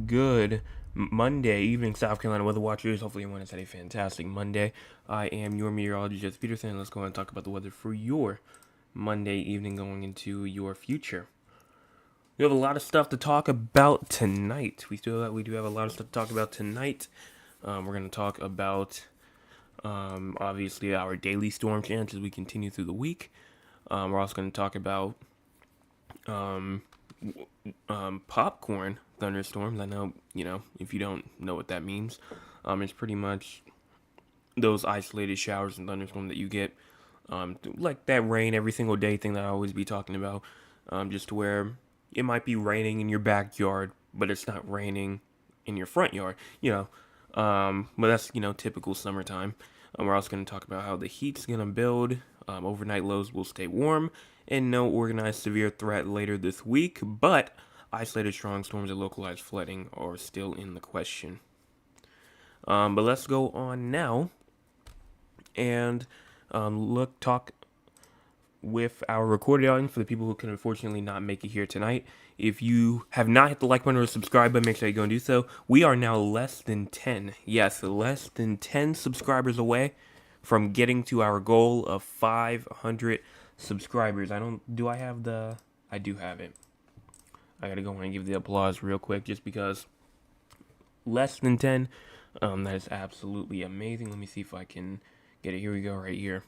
Good Monday evening, South Carolina weather watchers. Hopefully, everyone has had a fantastic Monday. I am your meteorologist, Peterson. Let's go and talk about the weather for your Monday evening going into your future. We have a lot of stuff to talk about tonight. We do have a lot of stuff to talk about tonight. We're going to talk about obviously our daily storm chance as we continue through the week. We're also going to talk about popcorn thunderstorms. I know, if you don't know what that means, it's pretty much those isolated showers and thunderstorms that you get, like that rain every single day thing that I always be talking about, just where it might be raining in your backyard, but it's not raining in your front yard, but that's, typical summertime. We're also going to talk about how the heat's going to build, overnight lows will stay warm, and no organized severe threat later this week, but isolated strong storms and localized flooding are still in the question. But let's go on now and talk with our recorded audience for the people who can unfortunately not make it here tonight. If you have not hit the like button or subscribe button, make sure you go and do so. We are now less than 10 subscribers away from getting to our goal of 500 subscribers. I do have it. I gotta go and give the applause real quick just because less than 10, that is absolutely amazing. Let me see if I can get it. Here we go, right here.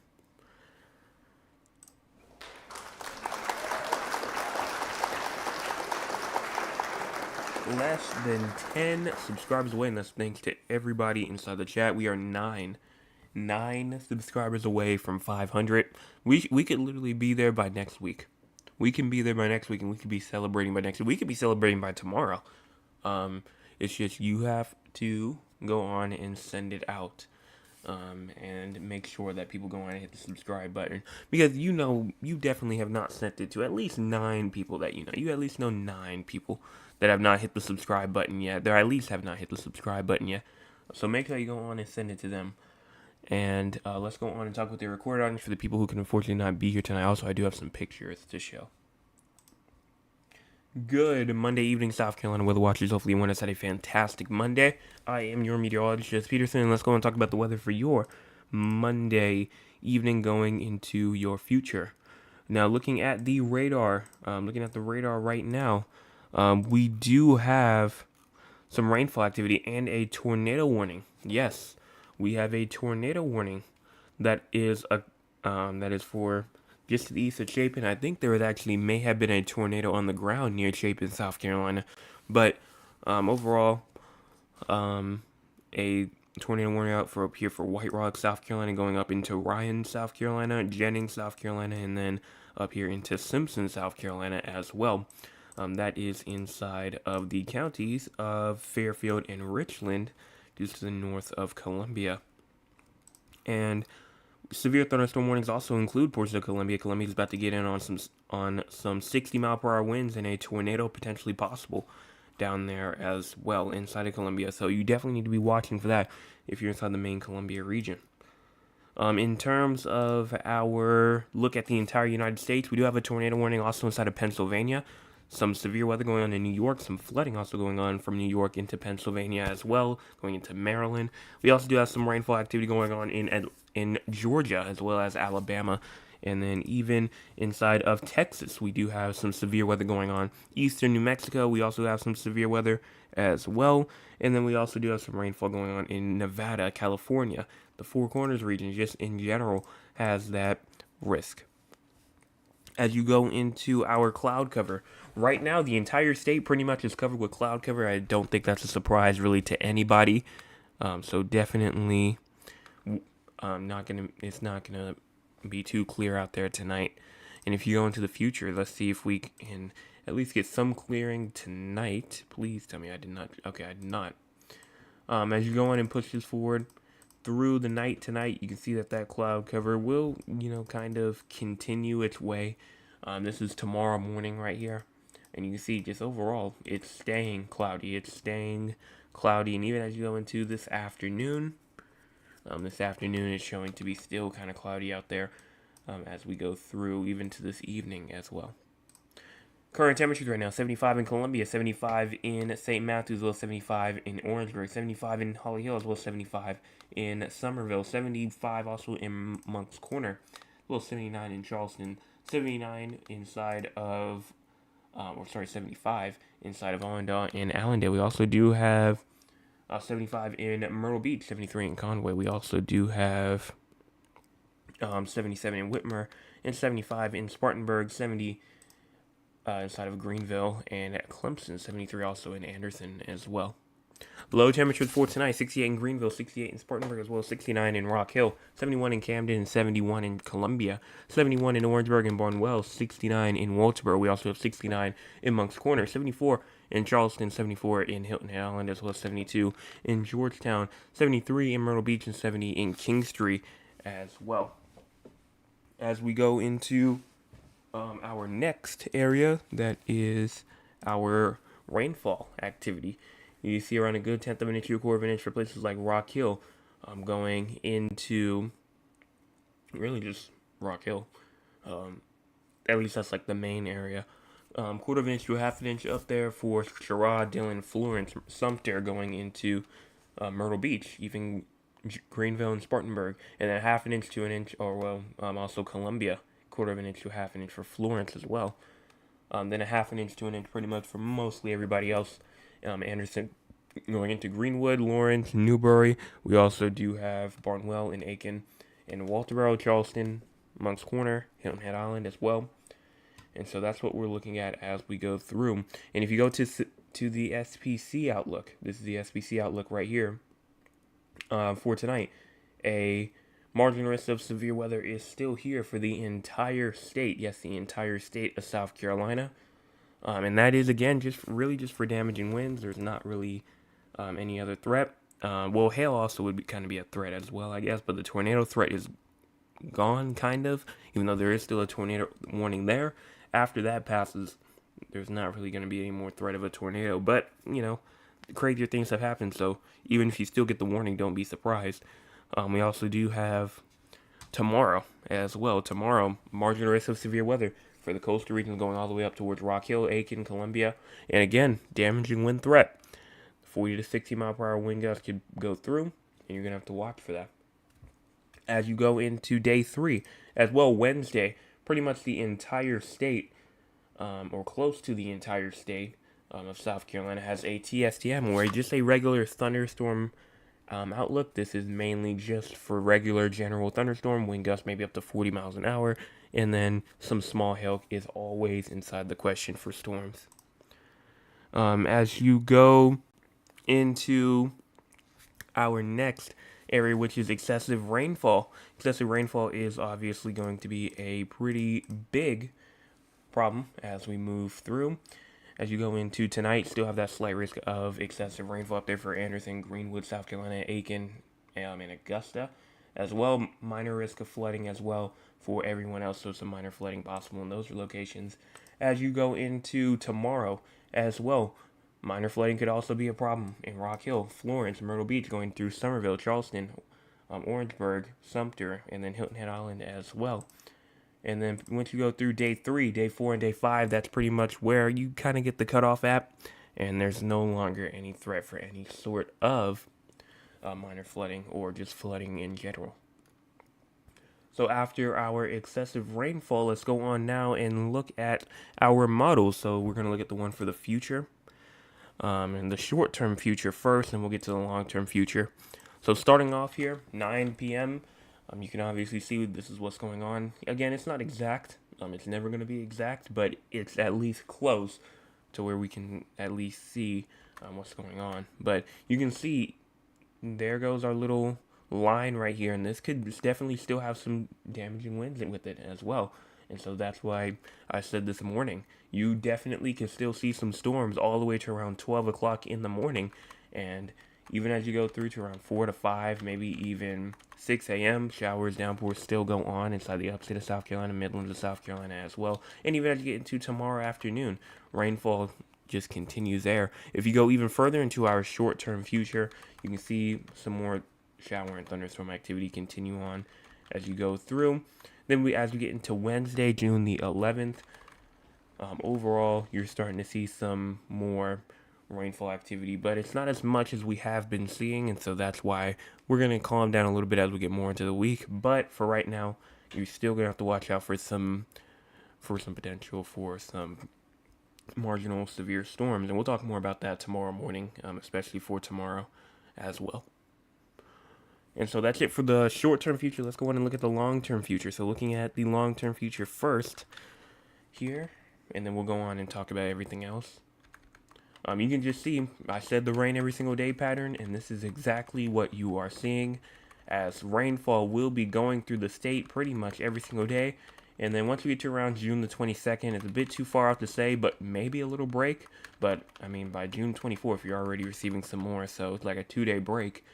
Less than 10 subscribers away, and that's thanks to everybody inside the chat. We are nine subscribers away from 500. We could literally be there by next week. We can be there by next week, and we could be celebrating by next week. We could be celebrating by tomorrow. It's just you have to go on and send it out, and make sure that people go on and hit the subscribe button, because you definitely have not sent it to at least 9 people that you know. You at least know 9 people that have not hit the subscribe button yet. They at least have not hit the subscribe button yet. So make sure you go on and send it to them. And let's go on and talk with the recorded audience for the people who can unfortunately not be here tonight. Also, I do have some pictures to show. Good Monday evening, South Carolina weather watchers. Hopefully, everyone has had a fantastic Monday. I am your meteorologist, Peterson. Let's go and talk about the weather for your Monday evening going into your future. Now, looking at the radar right now, we do have some rainfall activity and a tornado warning. Yes, we have a tornado warning that is for just to the east of Chapin. I think there may have been a tornado on the ground near Chapin, South Carolina, but overall, a tornado warning out for up here for White Rock, South Carolina, going up into Ryan, South Carolina, Jennings, South Carolina, and then up here into Simpson, South Carolina as well. That is inside of the counties of Fairfield and Richland, just to the north of Columbia. And severe thunderstorm warnings also include portions of Columbia. Columbia is about to get in on some 60-mile-per-hour winds and a tornado potentially possible down there as well inside of Columbia. So you definitely need to be watching for that if you're inside the main Columbia region. In terms of our look at the entire United States, we do have a tornado warning also inside of Pennsylvania. Some severe weather going on in New York, some flooding also going on from New York into Pennsylvania as well, going into Maryland. We also do have some rainfall activity going on in Georgia as well as Alabama. And then even inside of Texas, we do have some severe weather going on. Eastern New Mexico, we also have some severe weather as well. And then we also do have some rainfall going on in Nevada, California. The Four Corners region, just in general, has that risk. As you go into our cloud cover, right now the entire state pretty much is covered with cloud cover. I don't think that's a surprise really to anybody. So definitely, it's not gonna be too clear out there tonight. And if you go into the future, let's see if we can at least get some clearing tonight. Please tell me I did not. Okay, I did not. As you go on and push this forward through the night tonight, you can see that cloud cover will, kind of continue its way. This is tomorrow morning right here. And you can see just overall, it's staying cloudy. And even as you go into this afternoon, it's showing to be still kind of cloudy out there as we go through even to this evening as well. Current temperatures right now: 75 in Columbia, 75 in St. Matthews, as well as 75 in Orangeburg, 75 in Holly Hill, as well as 75 in Somerville, 75 also in Moncks Corner, as well as 79 in Charleston, 79 inside of, 75 inside of Allendale and Allendale. We also do have 75 in Myrtle Beach, 73 in Conway. We also do have 77 in Whitmer, and 75 in Spartanburg, 70 inside of Greenville, and at Clemson, 73 also in Anderson as well. Low temperatures for tonight: 68 in Greenville, 68 in Spartanburg, as well as 69 in Rock Hill, 71 in Camden, and 71 in Columbia, 71 in Orangeburg and Barnwell, 69 in Walterboro. We also have 69 in Moncks Corner, 74 in Charleston, 74 in Hilton Head Island, as well as 72 in Georgetown, 73 in Myrtle Beach, and 70 in Kingstree as well. As we go into our next area, that is our rainfall activity. You see around a good 1/10 of an inch to a quarter of an inch for places like Rock Hill, going into really just Rock Hill. At least that's like the main area. Quarter of an inch to a half an inch up there for Sherrod, Dillon, Florence, Sumter, going into Myrtle Beach, even Greenville and Spartanburg, and then half an inch to an inch, also Columbia, quarter of an inch to half an inch for Florence as well. Then a half an inch to an inch pretty much for mostly everybody else. Anderson going into Greenwood, Lawrence, Newbury. We also do have Barnwell and Aiken and Walterboro, Charleston, Moncks Corner, Hilton Head Island as well. And so that's what we're looking at as we go through. And if you go to the SPC outlook, this is the SPC outlook right here for tonight. A marginal risk of severe weather is still here for the entire state. Yes, the entire state of South Carolina. And that is, again, just for damaging winds. There's not really any other threat. Hail also would kind of be a threat as well, I guess. But the tornado threat is gone, kind of, even though there is still a tornado warning there. After that passes, there's not really going to be any more threat of a tornado. But, crazier things have happened. So even if you still get the warning, don't be surprised. We also do have tomorrow as well. Tomorrow, marginal risk of severe weather for the coastal regions going all the way up towards Rock Hill, Aiken, Columbia. And again, damaging wind threat. 40 to 60 mile per hour wind gusts could go through, and you're going to have to watch for that. As you go into day 3, as well, Wednesday, pretty much the entire state, or close to the entire state of South Carolina, has a TSTM, where just a regular thunderstorm outlook. This is mainly just for regular general thunderstorm, wind gusts maybe up to 40 miles an hour, and then some small hail is always inside the question for storms. As you go into our next area, which is excessive rainfall. Excessive rainfall is obviously going to be a pretty big problem as we move through. As you go into tonight, still have that slight risk of excessive rainfall up there for Anderson, Greenwood, South Carolina, Aiken, and Augusta. As well, minor risk of flooding as well for everyone else, so some minor flooding possible in those locations. As you go into tomorrow as well, minor flooding could also be a problem in Rock Hill, Florence, Myrtle Beach, going through Somerville, Charleston, Orangeburg, Sumter, and then Hilton Head Island as well. And then once you go through day 3, day 4, and day 5, that's pretty much where you kind of get the cutoff at, and there's no longer any threat for any sort of minor flooding or just flooding in general. So after our excessive rainfall, let's go on now and look at our models. So we're going to look at the one for the future. And the short-term future first, and we'll get to the long-term future. So starting off here, 9 p.m., you can obviously see this is what's going on. Again, it's not exact. It's never going to be exact, but it's at least close to where we can at least see what's going on. But you can see there goes our little line right here, and this could definitely still have some damaging winds with it as well. And so that's why I said this morning, you definitely can still see some storms all the way to around 12 o'clock in the morning. And even as you go through to around 4 to 5, maybe even 6 a.m., showers, downpours still go on inside the upstate of South Carolina, Midlands of South Carolina as well. And even as you get into tomorrow afternoon, rainfall just continues there. If you go even further into our short-term future, you can see some more shower and thunderstorm activity continue on as you go through. Then as we get into Wednesday, June the 11th, Overall, you're starting to see some more rainfall activity, but it's not as much as we have been seeing, and so that's why we're going to calm down a little bit as we get more into the week. But for right now, you're still going to have to watch out for some potential for some marginal severe storms, and we'll talk more about that tomorrow morning, especially for tomorrow as well. And so that's it for the short-term future. Let's go on and look at the long-term future. So looking at the long-term future first here, and then we'll go on and talk about everything else. You can just see, I said the rain every single day pattern, and this is exactly what you are seeing, as rainfall will be going through the state pretty much every single day. And then once we get to around June the 22nd, it's a bit too far out to say, but maybe a little break. But, I mean, by June 24th, you're already receiving some more, so it's like a 2-day break.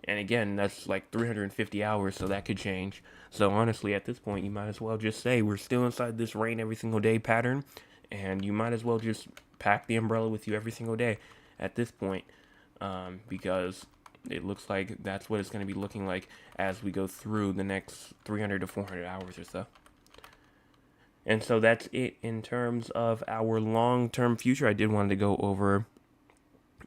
And again, that's like 350 hours, so that could change. So honestly, at this point, you might as well just say we're still inside this rain every single day pattern, and you might as well just pack the umbrella with you every single day at this point, because it looks like that's what it's going to be looking like as we go through the next 300 to 400 hours or so. And so that's it in terms of our long-term future. I did want to go over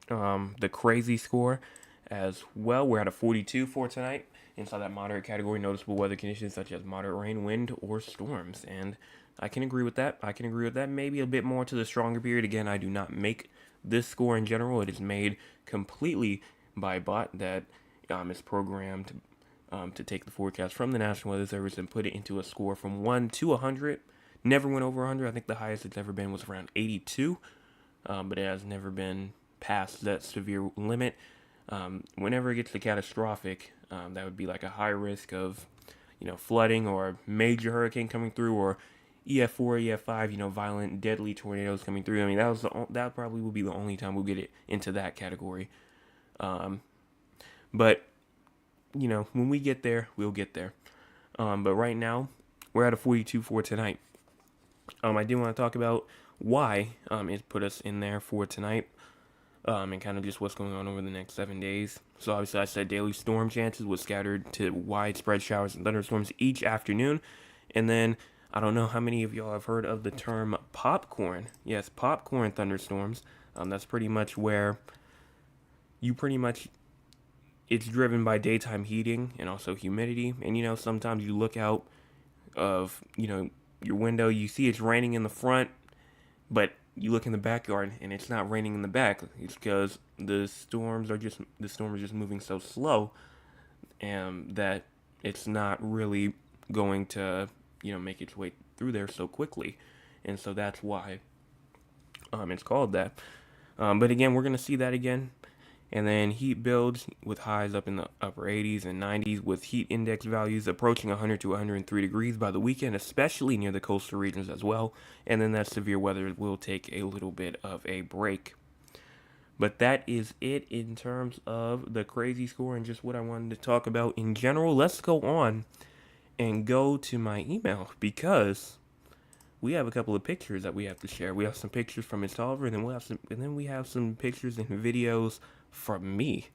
the crazy score as well. We're at a 42 for tonight. Inside that moderate category, noticeable weather conditions such as moderate rain, wind, or storms. And I can agree with that. Maybe a bit more to the stronger period. Again, I do not make this score in general. It is made completely by a bot that is programmed to take the forecast from the National Weather Service and put it into a score from 1 to 100. Never went over 100. I think the highest it's ever been was around 82, but it has never been past that severe limit. Whenever it gets to catastrophic, that would be like a high risk of, flooding or major hurricane coming through, or EF4, EF5, violent, deadly tornadoes coming through. I mean, that probably will be the only time we'll get it into that category. But, when we get there, we'll get there. But right now, we're at a 42 for tonight. I do want to talk about why it put us in there for tonight. And kind of just what's going on over the next 7 days. So obviously I said daily storm chances was scattered to widespread showers and thunderstorms each afternoon. And then I don't know how many of y'all have heard of the term popcorn. Yes, popcorn thunderstorms. That's pretty much where it's driven by daytime heating and also humidity. And sometimes you look out of, your window, you see it's raining in the front, but you look in the backyard and it's not raining in the back. It's because the storm is just moving so slow, and that it's not really going to make its way through there so quickly, and so that's why it's called that. But again, we're gonna see that again. And then heat builds with highs up in the upper 80s and 90s, with heat index values approaching 100 to 103 degrees by the weekend, especially near the coastal regions as well. And then that severe weather will take a little bit of a break. But that is it in terms of the crazy score and just what I wanted to talk about in general. Let's go on and go to my email, because we have a couple of pictures that we have to share. We have some pictures from Ms. Tolliver, and then we have some pictures and videos from me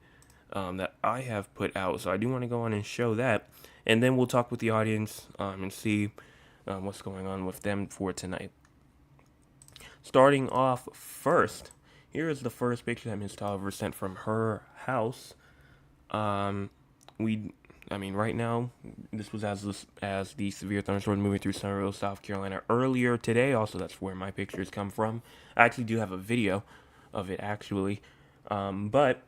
that I have put out. So I do want to go on and show that, and then we'll talk with the audience and see what's going on with them for tonight. Starting off first, here is the first picture that Ms. Tolliver sent from her house. Right now, this was as the severe thunderstorm moving through Summerville, South Carolina earlier today. Also, that's where my pictures come from. I actually do have a video of it, actually. But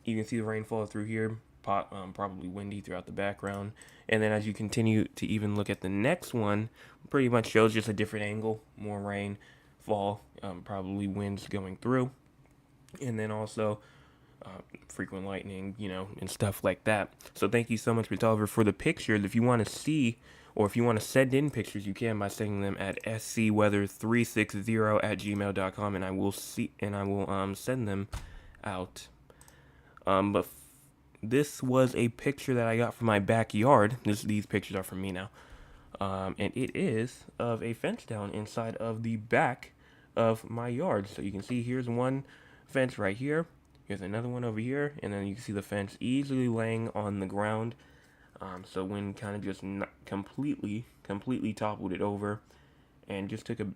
you can see the rainfall through here, probably windy throughout the background. And then as you continue to even look at the next one, pretty much shows just a different angle, more rain, fall, probably winds going through. And then also frequent lightning, and stuff like that. So thank you so much, Meteorological, for the pictures. If you want to see, or if you want to send in pictures, you can by sending them at scweather360@gmail.com, and I will send them out. But this was a picture that I got from my backyard. These pictures are from me now. And it is of a fence down inside of the back of my yard. So you can see here's one fence right here. Here's another one over here, and then you can see the fence easily laying on the ground. So wind kind of just completely toppled it over, and just took a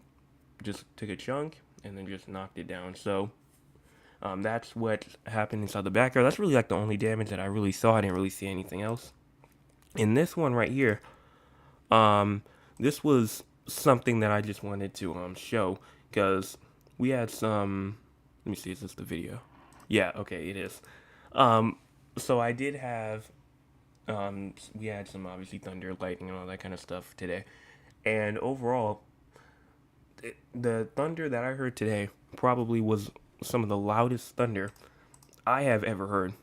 just took a chunk and then just knocked it down. So that's what happened inside the backyard. That's really like the only damage that I really saw. I didn't really see anything else. In this one right here, um, this was something that I just wanted to show because we had some. Let me see, is this the video? Yeah, okay, it is. Um, so I did have we had some obviously thunder, lightning, and all that kind of stuff today. And overall, the thunder that I heard today probably was some of the loudest thunder I have ever heard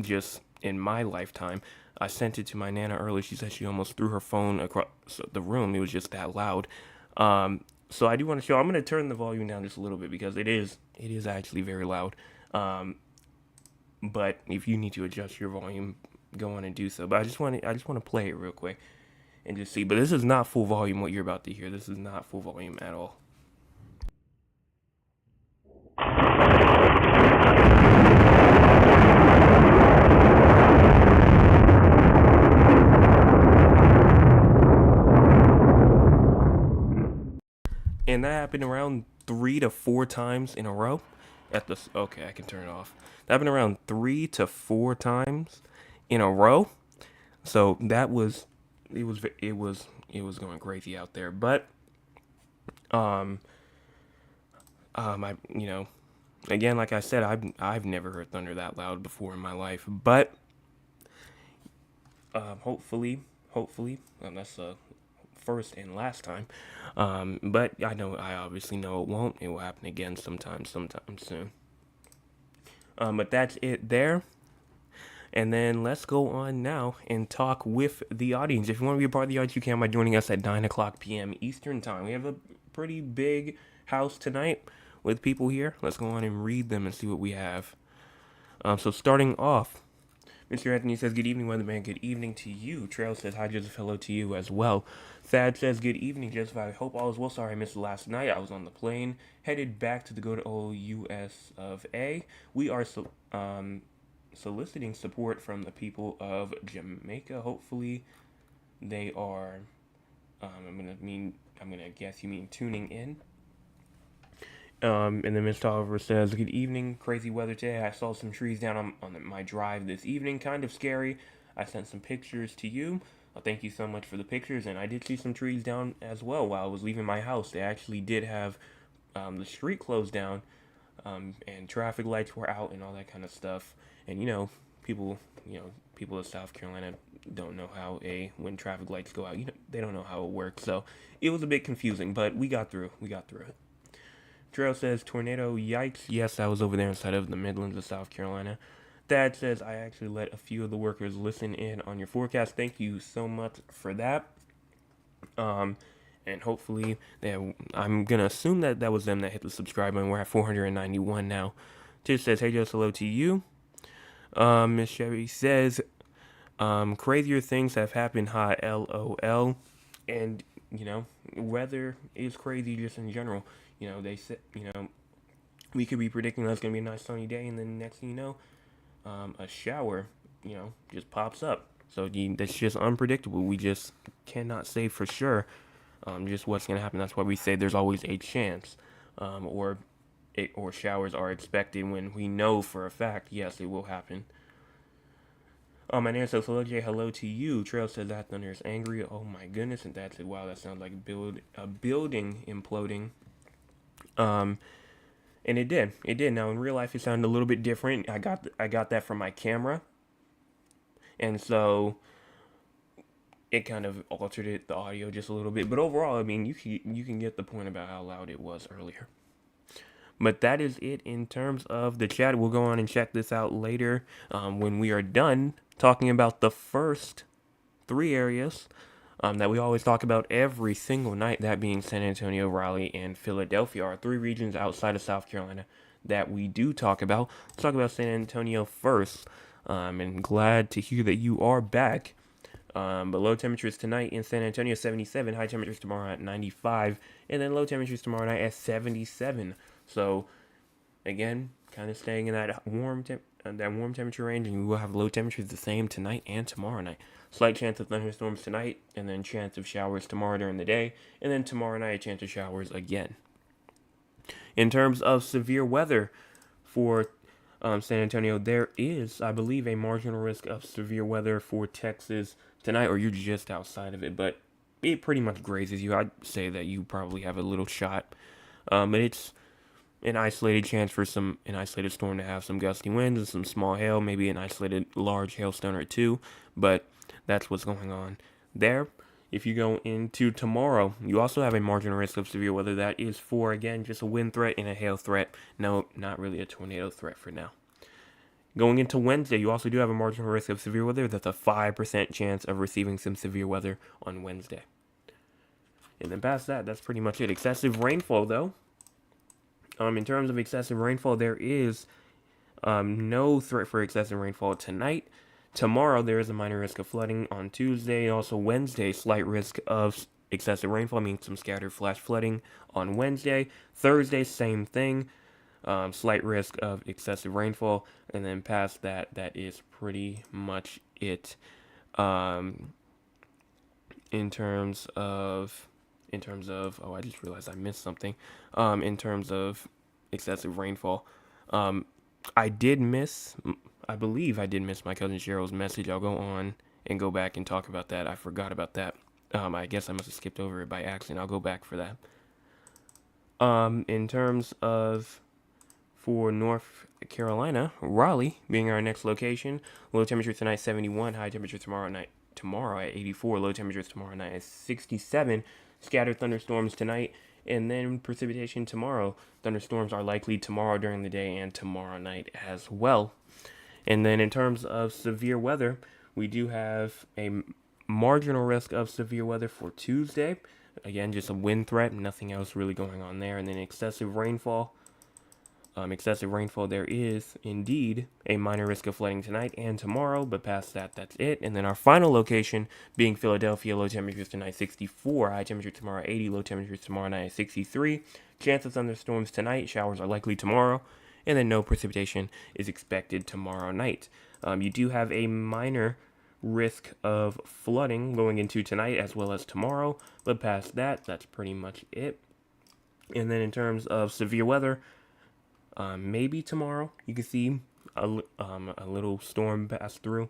just in my lifetime. I sent it to my Nana earlier. She said she almost threw her phone across the room. It was just that loud. So I do want to show. I'm going to turn the volume down just a little bit because it is actually very loud. But if you need to adjust your volume, go on and do so. But I just want to play it real quick and just see. But this is not full volume. What you're about to hear. This is not full volume at all. And that happened around 3 to 4 times in a row. Okay, I can turn it off. That happened around 3 to 4 times in a row. So that was it was going crazy out there. But um I again, like I said, I've never heard thunder that loud before in my life. But hopefully, that's first and last time. But I obviously know it won't. It will happen again sometime soon. But that's it there. And then let's go on now and talk with the audience. If you want to be a part of the audience, you can by joining us at 9 o'clock p.m. Eastern Time. We have a pretty big house tonight with people here. Let's go on and read them and see what we have. So starting off, Mr. Anthony says, good evening, weatherman. Good evening to you. Trail says, hi, Joseph. Hello to you as well. Thad says, good evening, Joseph. I hope all is well. Sorry I missed last night. I was on the plane, headed back to the good old U.S. of A. We are soliciting support from the people of Jamaica. Hopefully they are, I'm gonna guess you mean tuning in. And then Mr. Oliver says, good evening, crazy weather today. I saw some trees down on my drive this evening, kind of scary. I sent some pictures to you. Thank you so much for the pictures, and I did see some trees down as well while I was leaving my house. They actually did have the street closed down, and traffic lights were out and all that kind of stuff. And people of South Carolina don't know when traffic lights go out. They don't know how it works. So it was a bit confusing, but we got through it. Trail says, tornado, yikes. Yes, I was over there inside of the Midlands of South Carolina. Dad says, I actually let a few of the workers listen in on your forecast. Thank you so much for that. And hopefully, I'm going to assume that was them that hit the subscribe button. We're at 491 now. Tish says, hey, just hello to you. Miss Chevy says, crazier things have happened, hi, LOL. And, weather is crazy just in general. They said, we could be predicting that it's going to be a nice sunny day, and then next thing you know, a shower, just pops up. So that's just unpredictable. We just cannot say for sure just what's going to happen. That's why we say there's always a chance, or showers are expected when we know for a fact, yes, it will happen. My name says, hello, Jay. Hello to you. Trail says that thunder is angry. Oh, my goodness. And that's it. Wow, that sounds like a building imploding. And it did. It did. Now in real life, it sounded a little bit different. I got that from my camera, and so it kind of altered the audio just a little bit. But overall, I mean, you can get the point about how loud it was earlier. But that is it in terms of the chat. We'll go on and check this out later when we are done talking about the first 3 areas that we always talk about every single night, that being San Antonio, Raleigh, and Philadelphia, are 3 regions outside of South Carolina that we do talk about. Let's talk about San Antonio first. And glad to hear that you are back. But low temperatures tonight in San Antonio, 77. High temperatures tomorrow at 95. And then low temperatures tomorrow night at 77. So, again, kind of staying in that warm temperature range, and we will have low temperatures the same tonight and tomorrow night. Slight chance of thunderstorms tonight, and then chance of showers tomorrow during the day, and then tomorrow night a chance of showers again. In terms of severe weather for San Antonio, there is, I believe, a marginal risk of severe weather for Texas tonight, or you're just outside of it, but it pretty much grazes you. I'd say that you probably have a little shot. But it's an isolated chance for an isolated storm to have some gusty winds and some small hail, maybe an isolated large hailstone or two, but that's what's going on there. If you go into tomorrow, you also have a marginal risk of severe weather. That is for, again, just a wind threat and a hail threat. No, not really a tornado threat for now. Going into Wednesday, you also do have a marginal risk of severe weather. That's a 5% chance of receiving some severe weather on Wednesday. And then past that, that's pretty much it. Excessive rainfall, though. In terms of excessive rainfall, there is no threat for excessive rainfall tonight. Tomorrow, there is a minor risk of flooding on Tuesday. Also, Wednesday, slight risk of excessive rainfall, means some scattered flash flooding on Wednesday. Thursday, same thing. Slight risk of excessive rainfall. And then past that, that is pretty much it. In terms of, oh, I just realized I missed something. In terms of excessive rainfall, I believe I did miss my cousin Cheryl's message. I'll go on and go back and talk about that. I forgot about that. I guess I must have skipped over it by accident. I'll go back for that. In terms of for North Carolina, Raleigh being our next location, low temperature tonight 71, high temperature tomorrow at 84, low temperatures tomorrow night at 67, scattered thunderstorms tonight, and then precipitation tomorrow. Thunderstorms are likely tomorrow during the day and tomorrow night as well. And then in terms of severe weather, we do have a marginal risk of severe weather for Tuesday. Again, just a wind threat, nothing else really going on there. And then excessive rainfall. There is indeed a minor risk of flooding tonight and tomorrow, but past that, that's it. And then our final location being Philadelphia, low temperatures tonight 64, high temperature tomorrow 80, low temperatures tomorrow night 63. Chance of thunderstorms tonight, showers are likely tomorrow, and then no precipitation is expected tomorrow night. You do have a minor risk of flooding going into tonight as well as tomorrow, but past that, that's pretty much it. And then in terms of severe weather, maybe tomorrow you can see a little storm pass through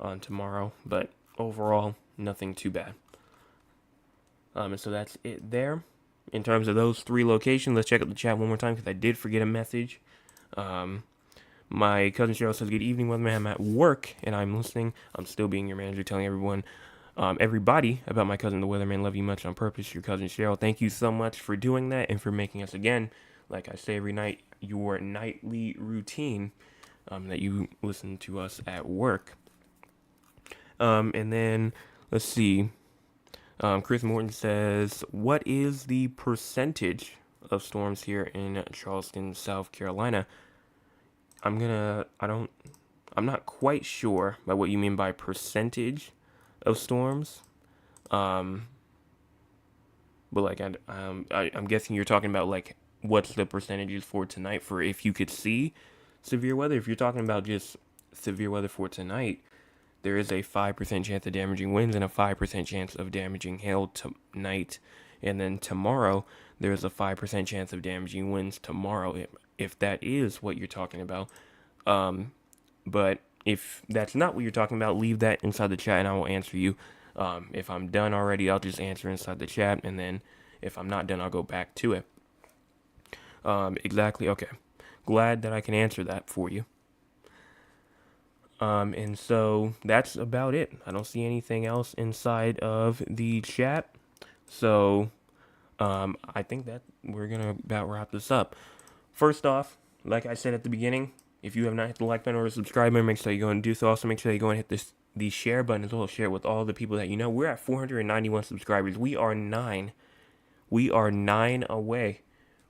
on tomorrow, but overall nothing too bad. And so that's it there. In terms of those three locations, let's check out the chat one more time because I did forget a message. My cousin Cheryl says, "Good evening, weatherman. I'm at work and I'm listening. I'm still being your manager, telling everybody about my cousin, the weatherman. Love you much on purpose. Your cousin Cheryl." Thank you so much for doing that and for making us, again, like I say every night, your nightly routine that you listen to us at work. And then let's see. Chris Morton says, "What is the percentage of storms here in Charleston, South Carolina?" I'm not quite sure by what you mean by percentage of storms. But like I'm guessing you're talking about like what's the percentages for tonight for if you could see severe weather. If you're talking about just severe weather for tonight, there is a 5% chance of damaging winds and a 5% chance of damaging hail tonight. And then tomorrow, there's a 5% chance of damaging winds tomorrow, if that is what you're talking about. But if that's not what you're talking about, leave that inside the chat and I will answer you. If I'm done already, I'll just answer inside the chat. And then if I'm not done, I'll go back to it. Exactly. Okay. Glad that I can answer that for you. And so that's about it. I don't see anything else inside of the chat. So, I think that we're going to about wrap this up. First off, like I said at the beginning, if you have not hit the like button or the subscribe button, make sure you go and do so. Also, make sure you go and hit the share button as well. Share it with all the people that you know. We're at 491 subscribers. We are 9 away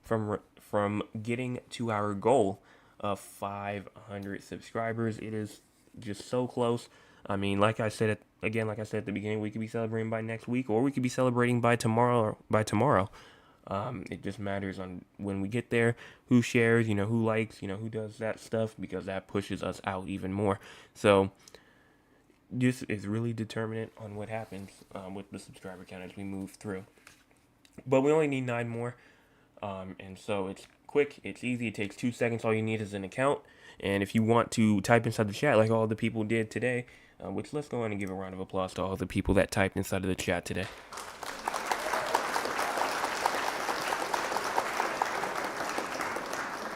from getting to our goal of 500 subscribers. It is just so close. I mean, like I said at the beginning, we could be celebrating by next week, or we could be celebrating by tomorrow. It just matters on when we get there, who shares, who likes, who does that stuff, because that pushes us out even more. So this is really determinant on what happens with the subscriber count as we move through. But we only need 9 more. And so it's quick, it's easy, it takes 2 seconds. All you need is an account. And if you want to type inside the chat like all the people did today, which let's go on and give a round of applause to all the people that typed inside of the chat today.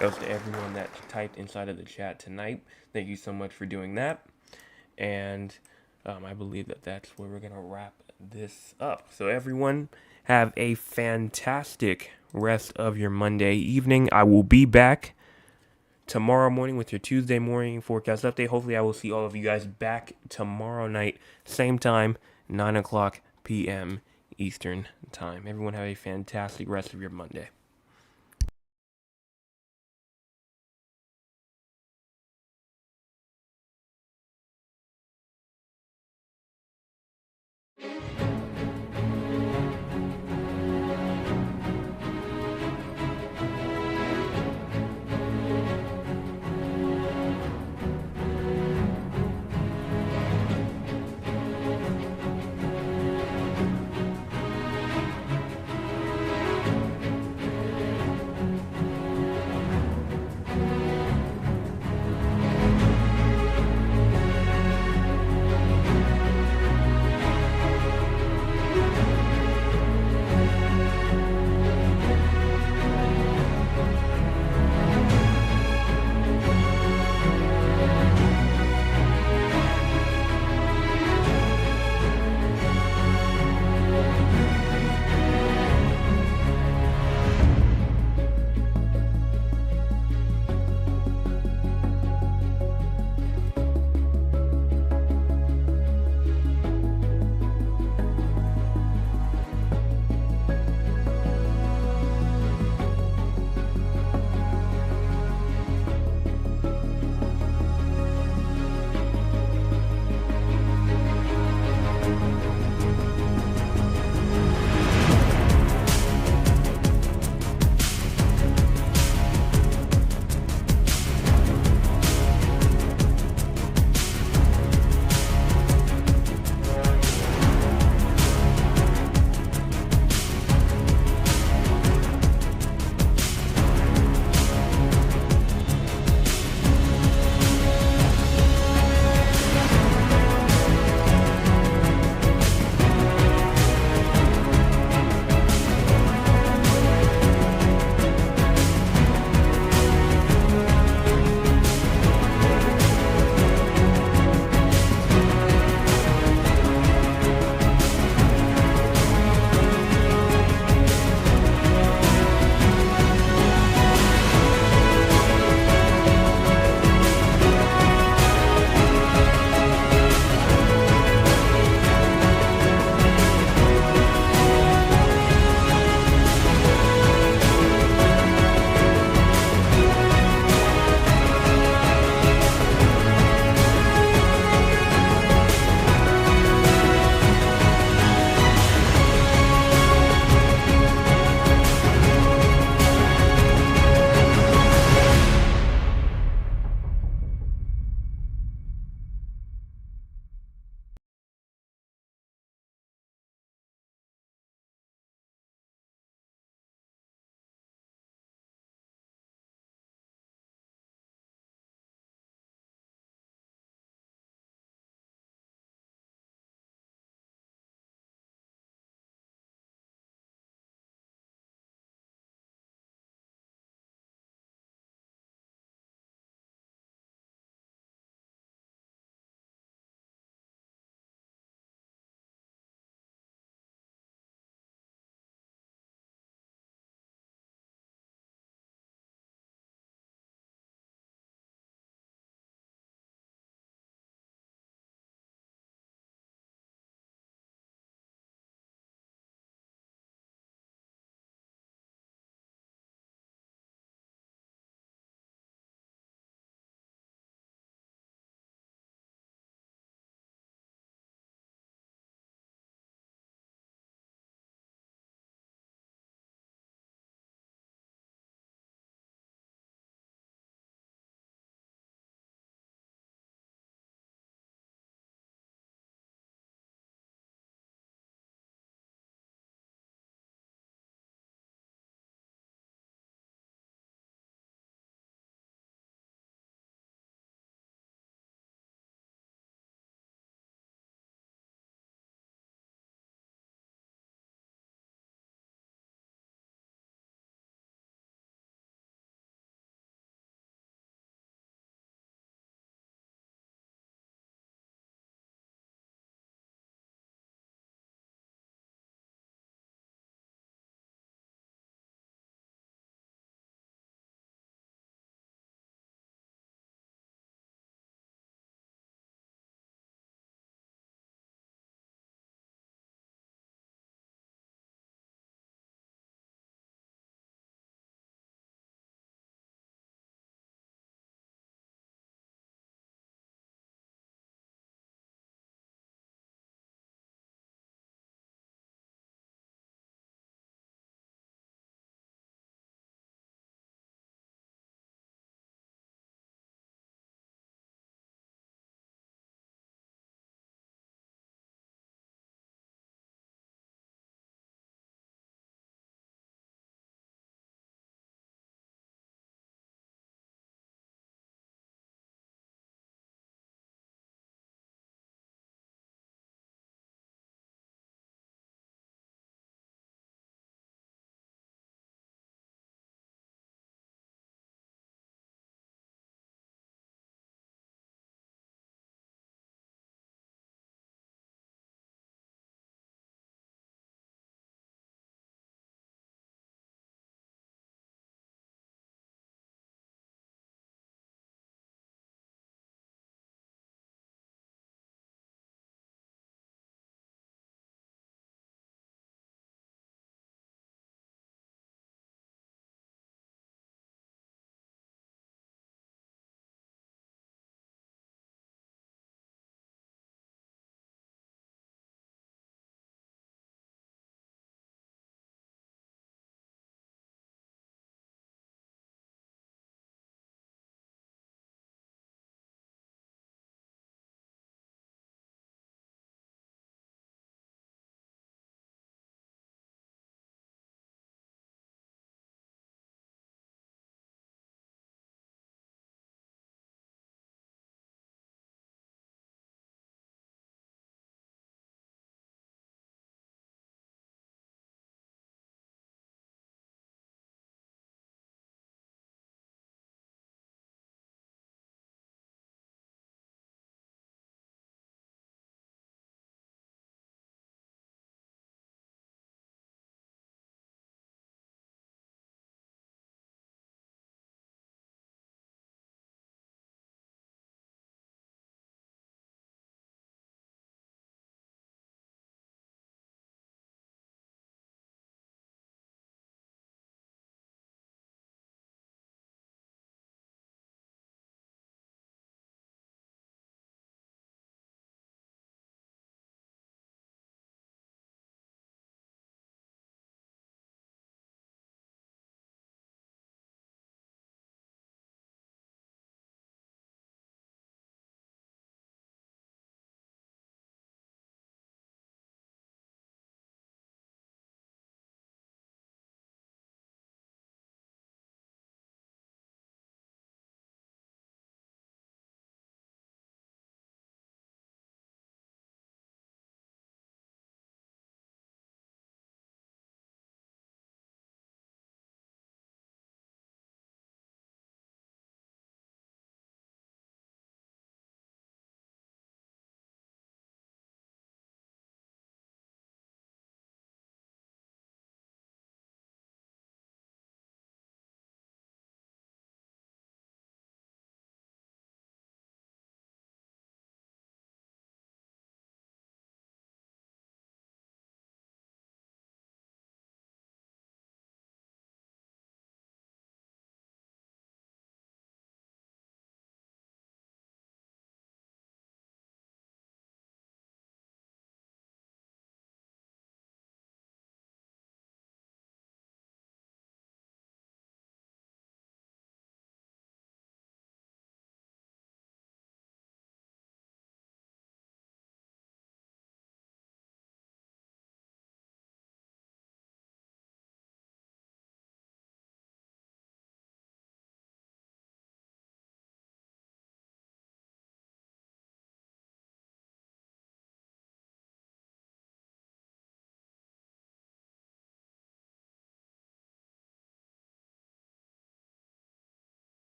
That was to everyone that typed inside of the chat tonight. Thank you so much for doing that. And I believe that that's where we're going to wrap this up. So everyone, have a fantastic rest of your Monday evening. I will be back tomorrow morning with your Tuesday morning forecast update. Hopefully I will see all of you guys back tomorrow night, same time, 9 o'clock p.m. Eastern time. Everyone have a fantastic rest of your Monday.